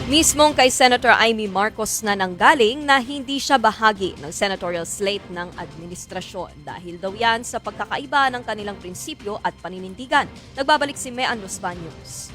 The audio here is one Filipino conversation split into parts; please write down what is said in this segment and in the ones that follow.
Mismong kay Senator Amy Marcos na nanggaling na hindi siya bahagi ng senatorial slate ng administrasyon dahil daw yan sa pagkakaiba ng kanilang prinsipyo at paninindigan. Nagbabalik si Mean Los Baños.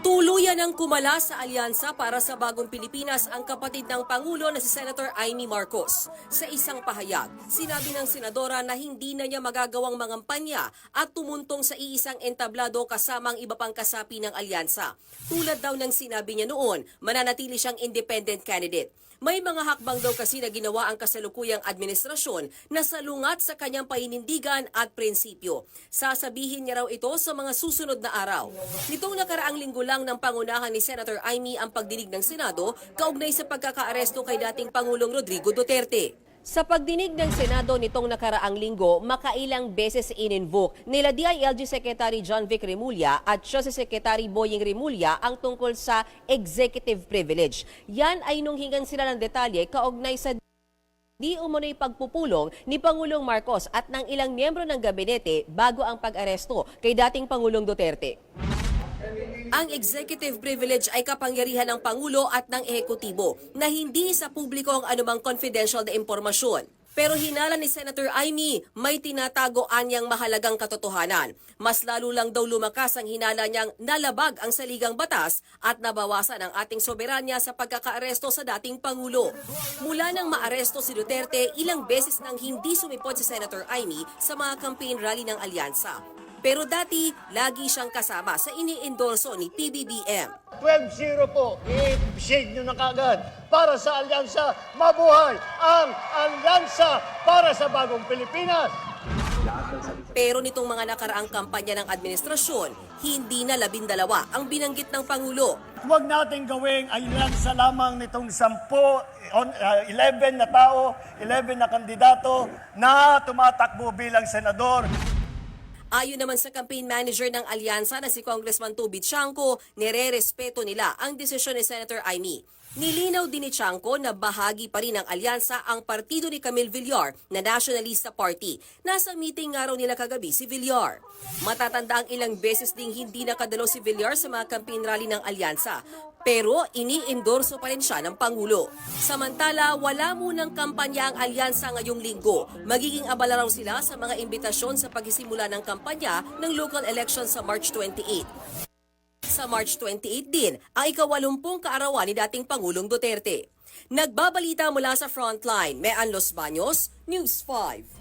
Tuluyan ang kumala sa alyansa para sa Bagong Pilipinas ang kapatid ng Pangulo na si Senator Amy Marcos. Sa isang pahayag, sinabi ng senadora na hindi na niya magagawang mangampanya at tumuntong sa iisang entablado kasama ang iba pang kasapi ng alyansa. Tulad daw ng sinabi niya noon, mananatili siyang independent candidate. May mga hakbang daw kasi na ginawa ang kasalukuyang administrasyon na salungat sa kanyang painindigan at prinsipyo. Sasabihin niya raw ito sa mga susunod na araw. Nitong nakaraang linggo lang ng pangunahan ni Senator Amy ang pagdinig ng Senado kaugnay sa pagkakaaresto kay dating Pangulong Rodrigo Duterte. Sa pagdinig ng Senado nitong nakaraang linggo, makailang beses in-invoke nila DILG Secretary John Vic Remulla at siya si Secretary Boying Remulla ang tungkol sa executive privilege. Yan ay nung hingan sila ng detalye kaugnay sa di umano'y pagpupulong ni Pangulong Marcos at ng ilang miyembro ng gabinete bago ang pag-aresto kay dating Pangulong Duterte. Ang executive privilege ay kapangyarihan ng Pangulo at ng Ehekutibo na hindi sa publiko ang anumang confidential na impormasyon. Pero hinala ni Senator Amy, may tinatago anyang mahalagang katotohanan. Mas lalo lang daw lumakas ang hinala niyang nalabag ang saligang batas at nabawasan ang ating soberanya sa pagkakaaresto sa dating Pangulo. Mula nang maaresto si Duterte, ilang beses nang hindi sumipot si Senator Amy sa mga campaign rally ng alyansa. Pero dati, lagi siyang kasama sa ini-endorso ni PBBM. 12-0 po, i-shade nyo na kagad para sa alyansa. Mabuhay ang alyansa para sa Bagong Pilipinas! Pero nitong mga nakaraang kampanya ng administrasyon, hindi na 12 ang binanggit ng Pangulo. Huwag natin gawing alyansa lamang nitong 11 na tao, 11 na kandidato na tumatakbo bilang senador. Ayon naman sa campaign manager ng alyansa na si Congressman Toby Chanco, nire-respeto nila ang desisyon ni Senator Amy. Nilinaw din ni Chanco na bahagi pa rin ng alyansa ang partido ni Camille Villar na Nationalista Party. Nasa meeting nga raw nila kagabi si Villar. Matatanda ang ilang beses ding hindi nakadalo si Villar sa mga campaign rally ng alyansa. Pero ini-endorso pa rin siya ng Pangulo. Samantala, wala munang kampanya ang alyansa ngayong linggo. Magiging abala raw sila sa mga imbitasyon sa pagsisimula ng kampanya ng local election sa March 28. Sa March 28 din, ang ika-80 kaarawan ni dating Pangulong Duterte. Nagbabalita mula sa Frontline, Mean Los Baños, News 5.